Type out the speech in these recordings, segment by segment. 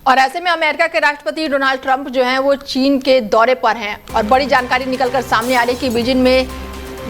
और ऐसे में अमेरिका के राष्ट्रपति डोनाल्ड ट्रंप जो हैं वो चीन के दौरे पर हैं और बड़ी जानकारी निकलकर सामने आ रही है कि बीजिंग में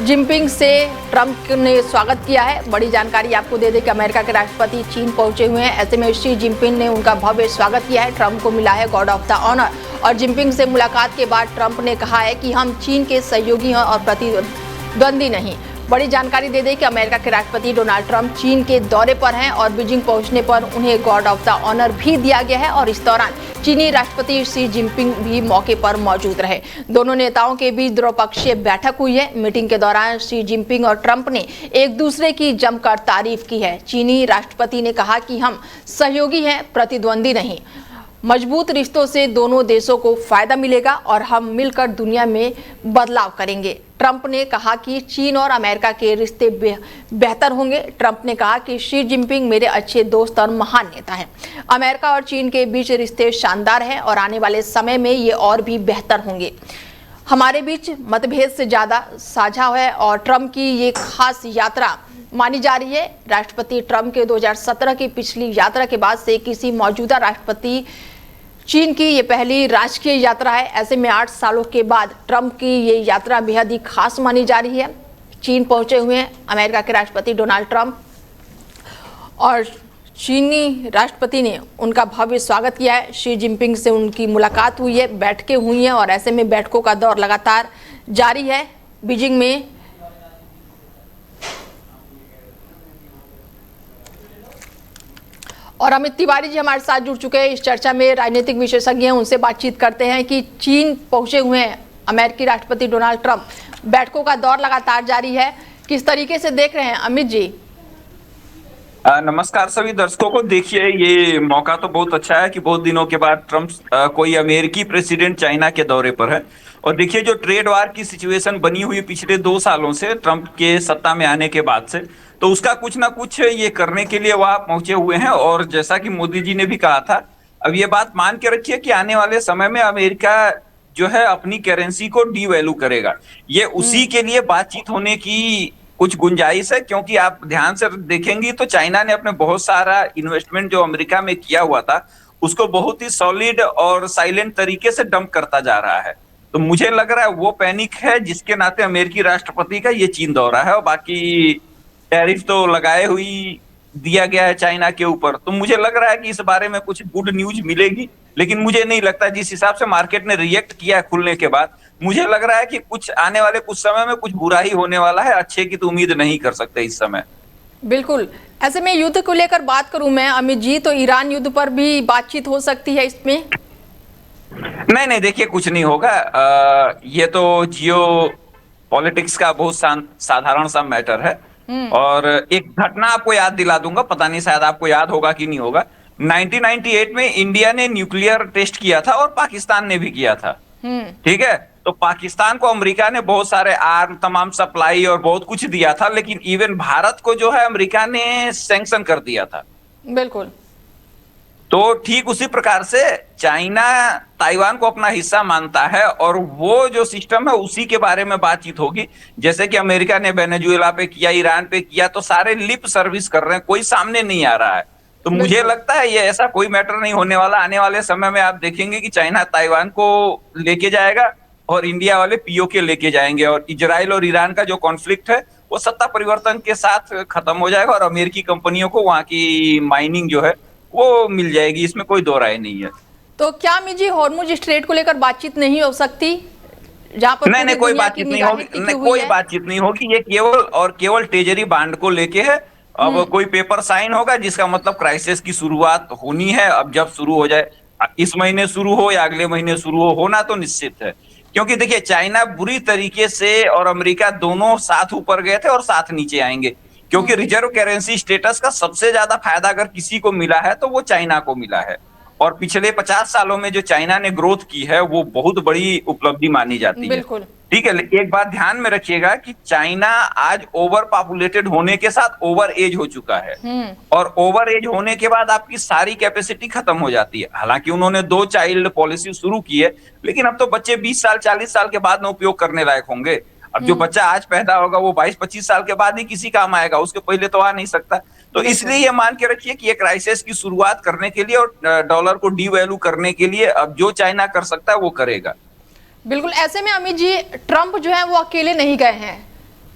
जिनपिंग से ट्रंप ने स्वागत किया है। बड़ी जानकारी आपको दे दें कि अमेरिका के राष्ट्रपति चीन पहुंचे हुए हैं। ऐसे में शी जिनपिंग ने उनका भव्य स्वागत किया है। ट्रंप को मिला है गॉर्ड ऑफ द ऑनर और जिनपिंग से मुलाकात के बाद ट्रंप ने कहा है कि हम चीन के सहयोगी हैं और प्रतिद्वंदी नहीं। बड़ी जानकारी दे दें कि अमेरिका के राष्ट्रपति डोनाल्ड ट्रंप चीन के दौरे पर हैं और बीजिंग पहुंचने पर उन्हें गॉर्ड ऑफ द ऑनर भी दिया गया है और इस दौरान चीनी राष्ट्रपति शी जिनपिंग भी मौके पर मौजूद रहे। दोनों नेताओं के बीच द्विपक्षीय बैठक हुई है। मीटिंग के दौरान शी जिनपिंग और ट्रंप ने एक दूसरे की जमकर तारीफ की है। चीनी राष्ट्रपति ने कहा कि हम सहयोगी हैं, प्रतिद्वंदी नहीं। मजबूत रिश्तों से दोनों देशों को फायदा मिलेगा और हम मिलकर दुनिया में बदलाव करेंगे। ट्रंप ने कहा कि चीन और अमेरिका के रिश्ते बेहतर होंगे। ट्रंप ने कहा कि शी जिनपिंग मेरे अच्छे दोस्त और महान नेता हैं। अमेरिका और चीन के बीच रिश्ते शानदार हैं और आने वाले समय में ये और भी बेहतर होंगे। हमारे बीच मतभेद से ज़्यादा साझा है और ट्रंप की ये खास यात्रा मानी जा रही है। राष्ट्रपति ट्रंप के 2017 की पिछली यात्रा के बाद से किसी मौजूदा राष्ट्रपति चीन की ये पहली राजकीय यात्रा है। ऐसे में 8 सालों के बाद ट्रंप की ये यात्रा बेहद ही खास मानी जा रही है। चीन पहुंचे हुए हैं अमेरिका के राष्ट्रपति डोनाल्ड ट्रंप और चीनी राष्ट्रपति ने उनका भव्य स्वागत किया है। शी जिनपिंग से उनकी मुलाकात हुई है, बैठकें हुई हैं और ऐसे में बैठकों का दौर लगातार जारी है बीजिंग में। और अमित तिवारी जी हमारे साथ जुड़ चुके हैं इस चर्चा में, राजनीतिक विशेषज्ञ हैं, उनसे बातचीत करते हैं कि चीन पहुंचे हुए हैं अमेरिकी राष्ट्रपति डोनाल्ड ट्रंप, बैठकों का दौर लगातार जारी है, किस तरीके से देख रहे हैं अमित जी? नमस्कार सभी दर्शकों को। देखिए, ये मौका तो बहुत अच्छा है कि बहुत दिनों के बाद ट्रंप कोई अमेरिकी प्रेसिडेंट चाइना के दौरे पर है। और देखिए, जो ट्रेड वार की सिचुएशन बनी हुई पिछले 2 सालों से ट्रंप के सत्ता में आने के बाद से, तो उसका कुछ ना कुछ ये करने के लिए वहां पहुंचे हुए हैं। और जैसा कि मोदी जी ने भी कहा था, अब ये बात मान के रखिए कि आने वाले समय में अमेरिका जो है अपनी करेंसी को डीवैल्यू करेगा। ये उसी के लिए बातचीत होने की कुछ गुंजाइश है, क्योंकि आप ध्यान से देखेंगी तो चाइना ने अपने बहुत सारा इन्वेस्टमेंट जो अमेरिका में किया हुआ था उसको बहुत ही सॉलिड और साइलेंट तरीके से डंप करता जा रहा है। तो मुझे लग रहा है वो पैनिक है जिसके नाते अमेरिकी राष्ट्रपति का ये चीन दौरा है। और बाकी टैरिफ तो लगाए हुई दिया गया है चाइना के ऊपर, तो मुझे लग रहा है कि इस बारे में कुछ गुड न्यूज मिलेगी। लेकिन मुझे नहीं लगता, जिस हिसाब से मार्केट ने रिएक्ट किया है खुलने के बाद, मुझे लग रहा है कि कुछ आने वाले कुछ समय में कुछ बुरा ही होने वाला है। अच्छे की तो उम्मीद नहीं कर सकते इस समय। बिल्कुल। ऐसे में युद्ध को लेकर बात करूं मैं अमित जी, तो ईरान युद्ध पर भी बातचीत हो सकती है इसमें? नहीं, देखिए, कुछ नहीं होगा। ये तो जियो पॉलिटिक्स का बहुत साधारण सा मैटर है। और एक घटना आपको याद दिला दूंगा, पता नहीं शायद आपको याद होगा कि नहीं होगा। 1998 में इंडिया ने न्यूक्लियर टेस्ट किया था और पाकिस्तान ने भी किया था। ठीक है, तो पाकिस्तान को अमेरिका ने बहुत सारे आर्म, तमाम सप्लाई और बहुत कुछ दिया था, लेकिन इवन भारत को जो है अमेरिका ने सैंक्शन कर दिया था। बिल्कुल। तो ठीक उसी प्रकार से चाइना ताइवान को अपना हिस्सा मानता है और वो जो सिस्टम है उसी के बारे में बातचीत होगी। जैसे कि अमेरिका ने वेनेजुएला पे किया, ईरान पे किया, तो सारे लिप सर्विस कर रहे हैं, कोई सामने नहीं आ रहा है। तो मुझे लगता है ये ऐसा कोई मैटर नहीं होने वाला। आने वाले समय में आप देखेंगे कि चाइना ताइवान को लेके जाएगा और इंडिया वाले पीओके लेके जाएंगे और इजराइल और ईरान का जो कॉन्फ्लिक्ट है वो सत्ता परिवर्तन के साथ खत्म हो जाएगा और अमेरिकी कंपनियों को वहां की माइनिंग जो है वो मिल जाएगी। इसमें कोई दो राय नहीं है। तो क्या मिजी हॉर्मुज स्ट्रेट को लेकर बातचीत नहीं हो सकती, जहां पर नहीं, कोई बातचीत नहीं होगी। कोई बातचीत नहीं होगी। ये केवल ट्रेजरी बांड को लेके है। अब कोई पेपर साइन होगा जिसका मतलब क्राइसिस की शुरुआत होनी है। अब जब शुरू हो जाए, इस महीने शुरू हो या अगले महीने शुरू हो, होना तो निश्चित है। क्योंकि देखिए, चाइना बुरी तरीके से और अमेरिका दोनों साथ ऊपर गए थे और साथ नीचे आएंगे, क्योंकि रिजर्व करेंसी स्टेटस का सबसे ज्यादा फायदा अगर किसी को मिला है तो वो चाइना को मिला है। और पिछले 50 सालों में जो चाइना ने ग्रोथ की है वो बहुत बड़ी उपलब्धि मानी जाती है। ठीक है, एक बात ध्यान में रखिएगा कि चाइना आज ओवर पॉपुलेटेड होने के साथ ओवर एज हो चुका है। और ओवर एज होने के बाद आपकी सारी कैपेसिटी खत्म हो जाती है। हालांकि उन्होंने 2 चाइल्ड पॉलिसी शुरू की है, लेकिन अब तो बच्चे 20 साल 40 साल के बाद में उपयोग करने लायक होंगे। अब जो बच्चा आज पैदा होगा वो 22-25 साल के बाद ही किसी काम आएगा, उसके पहले तो आ नहीं सकता। तो इसलिए ये मान के रखिए कि ये क्राइसिस की शुरुआत करने के लिए और डॉलर को डीवैल्यू करने के लिए अब जो चाइना कर सकता है वो करेगा। बिल्कुल। ऐसे में अमित जी, ट्रंप जो है वो अकेले नहीं गए हैं,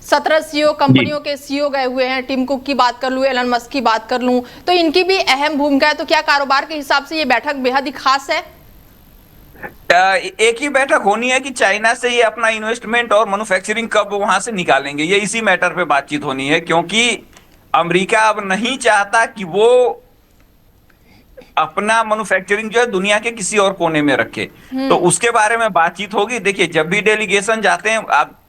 17 सीईओ कंपनियों के सीईओ गए हुए हैं। टिम कुक की बात कर लूं, एलन मस्क की बात कर लूं, तो इनकी भी अहम भूमिका है। तो क्या कारोबार के हिसाब से ये बैठक बेहद ही खास है? एक ही बैठक होनी है कि चाइना से ये अपना इन्वेस्टमेंट और मैन्युफैक्चरिंग कब वहां से निकालेंगे, ये इसी मैटर पे बातचीत होनी है, क्योंकि अमेरिका अब नहीं चाहता कि वो अपना मैन्युफैक्चरिंग जो है दुनिया के किसी और कोने में रखे। तो उसके बारे में बातचीत होगी। देखिए, जब भी डेलीगेशन जाते हैं, आप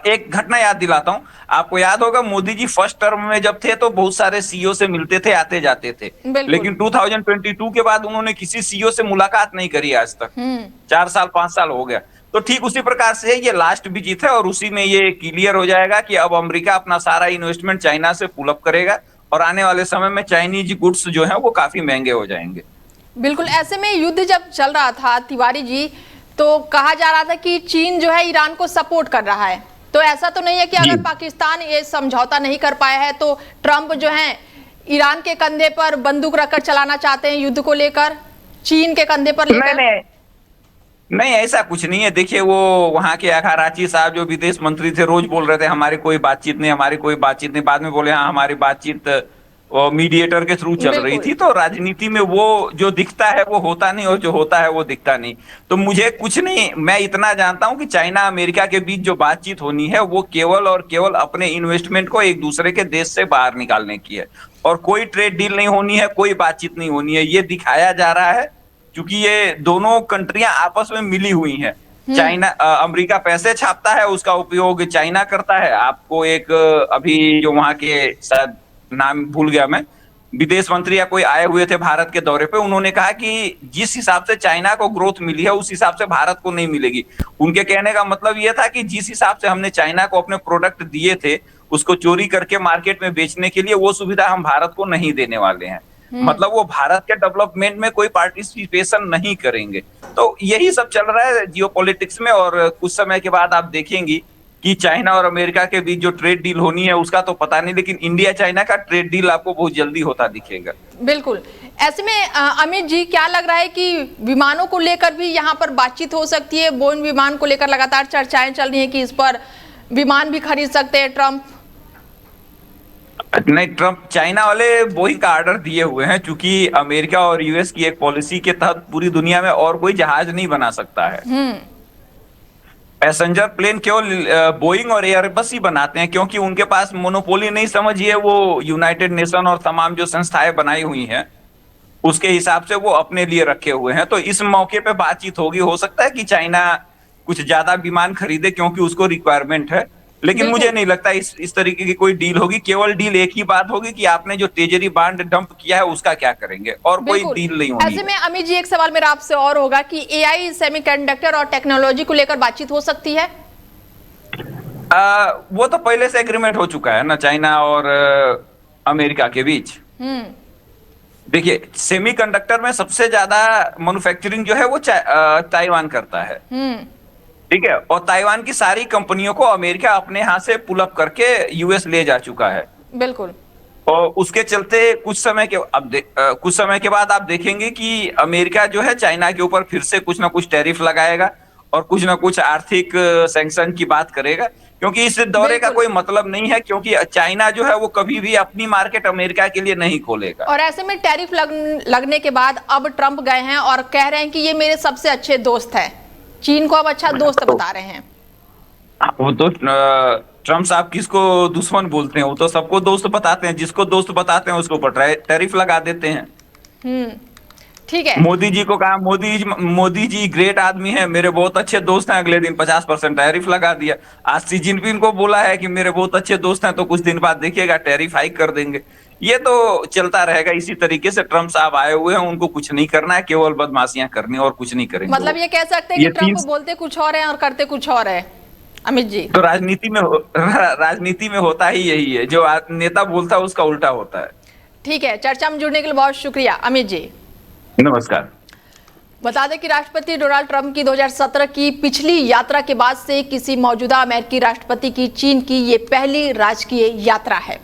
एक घटना याद दिलाता हूं आपको। याद होगा मोदी जी फर्स्ट टर्म में जब थे तो बहुत सारे सीईओ से मिलते थे, आते जाते थे, लेकिन 2022 के बाद उन्होंने किसी सीईओ से मुलाकात नहीं करी आज तक। 4 साल 5 साल हो गया। तो ठीक उसी प्रकार से ये लास्ट विजिट है और उसी में ये क्लियर हो जाएगा कि अब अमेरिका अपना सारा इन्वेस्टमेंट चाइना से पुल अप करेगा और आने वाले समय में चाइनीज गुड्स जो है वो काफी महंगे हो जाएंगे। बिल्कुल। ऐसे में युद्ध जब चल रहा था तिवारी जी, तो कहा जा रहा था कि चीन जो है ईरान को सपोर्ट कर रहा है। तो ऐसा तो नहीं है कि अगर पाकिस्तान ये समझौता नहीं कर पाया है तो ट्रंप जो है ईरान के कंधे पर बंदूक रखकर चलाना चाहते हैं युद्ध को लेकर, चीन के कंधे पर लेकर? नहीं, ऐसा कुछ नहीं है। देखिए, वो वहां के कराची साहब जो विदेश मंत्री थे रोज बोल रहे थे हमारी कोई बातचीत नहीं, हमारी कोई बातचीत नहीं। बाद में बोले हाँ हमारी बातचीत मीडिएटर के थ्रू चल रही थी। तो राजनीति में वो जो दिखता है वो होता नहीं और जो होता है वो दिखता नहीं। तो मुझे कुछ नहीं, मैं इतना जानता हूं कि चाइना अमेरिका के बीच जो बातचीत होनी है वो केवल और केवल अपने इन्वेस्टमेंट को एक दूसरे के देश से बाहर निकालने की है और कोई ट्रेड डील नहीं होनी है, कोई बातचीत नहीं होनी है। ये दिखाया जा रहा है क्योंकि ये दोनों कंट्रियां आपस में मिली हुई हैं। चाइना अमेरिका पैसे छापता है, उसका उपयोग चाइना करता है। आपको एक अभी जो वहां के शायद नाम भूल गया मैं, विदेश मंत्री या कोई आए हुए थे भारत के दौरे पे, उन्होंने कहा कि जिस हिसाब से चाइना को ग्रोथ मिली है उस हिसाब से भारत को नहीं मिलेगी। उनके कहने का मतलब यह था कि जिस हिसाब से हमने चाइना को अपने प्रोडक्ट दिए थे उसको चोरी करके मार्केट में बेचने के लिए, वो सुविधा हम भारत को नहीं देने वाले हैं। मतलब वो भारत के डेवलपमेंट में कोई पार्टिसिपेशन नहीं करेंगे। तो यही सब चल रहा है जियोपॉलिटिक्स में। और कुछ समय के बाद आप देखेंगी कि चाइना और अमेरिका के बीच जो ट्रेड डील होनी है उसका तो पता नहीं, लेकिन इंडिया चाइना का ट्रेड डील आपको बहुत जल्दी होता दिखेगा। बिल्कुल। ऐसे में अमित जी, क्या लग रहा है कि विमानों को लेकर भी यहाँ पर बातचीत हो सकती है? बोइंग विमान को लेकर लगातार चर्चाएं चल रही हैं कि इस पर विमान भी खरीद सकते हैं ट्रंप। नहीं, ट्रंप चाइना वाले बोइंग का ऑर्डर दिए हुए हैं, क्योंकि अमेरिका और यूएस की एक पॉलिसी के तहत पूरी दुनिया में और कोई जहाज नहीं बना सकता है। पैसेंजर प्लेन केवल बोइंग और एयरबस ही बनाते हैं, क्योंकि उनके पास मोनोपोली नहीं समझिए, वो यूनाइटेड नेशन और तमाम जो संस्थाएं बनाई हुई हैं उसके हिसाब से वो अपने लिए रखे हुए हैं। तो इस मौके पे बातचीत होगी। हो सकता है कि चाइना कुछ ज्यादा विमान खरीदे क्योंकि उसको रिक्वायरमेंट है, लेकिन मुझे नहीं लगता इस तरीके की कोई डील होगी। केवल डील एक ही बात होगी कि आपने जो तेजरी बांड डंप किया है उसका क्या करेंगे, और कोई डील नहीं होगी। ऐसे में अमित जी, एक सवाल मेरा आपसे और होगा कि एआई, सेमीकंडक्टर और टेक्नोलॉजी को लेकर बातचीत हो सकती है? वो तो पहले से एग्रीमेंट हो चुका है ना चाइना और अमेरिका के बीच। देखिए, सेमीकंडक्टर में सबसे ज्यादा मैन्युफैक्चरिंग जो है वो ताइवान करता है, ठीक है। और ताइवान की सारी कंपनियों को अमेरिका अपने यहाँ से पुल अप करके यूएस ले जा चुका है। बिल्कुल। और उसके चलते कुछ समय के बाद आप देखेंगे कि अमेरिका जो है चाइना के ऊपर फिर से कुछ ना कुछ टैरिफ लगाएगा और कुछ ना कुछ आर्थिक सैंक्शन की बात करेगा, क्योंकि इस दौरे का कोई मतलब नहीं है, क्योंकि चाइना जो है वो कभी भी अपनी मार्केट अमेरिका के लिए नहीं खोलेगा। और ऐसे में टैरिफ लगने के बाद अब ट्रंप गए हैं और कह रहे हैं कि ये मेरे सबसे अच्छे दोस्त है, चीन को अब अच्छा दोस्त बता रहे हैं। वो तो ट्रंप साहब किसको दुश्मन बोलते हैं, वो तो सबको दोस्त बताते हैं। जिसको दोस्त बताते हैं उसको ऊपर टैरिफ लगा देते हैं। ठीक है। मोदी जी को कहा मोदी जी ग्रेट आदमी है, मेरे बहुत अच्छे दोस्त हैं, अगले दिन 50% टैरिफ लगा दिया। आज शी जिनपिंग को बोला है कि मेरे बहुत अच्छे दोस्त हैं, तो कुछ दिन बाद देखिएगा टैरिफ हाइक कर देंगे। ये तो चलता रहेगा इसी तरीके से। ट्रंप साहब आए हुए हैं, उनको कुछ नहीं करना है, केवल बदमाशियां करनी और कुछ नहीं करेंगे। मतलब ये कह सकते हैं कि ट्रंप बोलते कुछ और है और करते कुछ और है। अमित जी, तो राजनीति में होता ही यही है, जो नेता बोलता है उसका उल्टा होता है। ठीक है, चर्चा में जुड़ने के लिए बहुत शुक्रिया अमित जी। नमस्कार। बता दें कि राष्ट्रपति डोनाल्ड ट्रंप की 2017 की पिछली यात्रा के बाद से किसी मौजूदा अमेरिकी राष्ट्रपति की चीन की ये पहली राजकीय यात्रा है।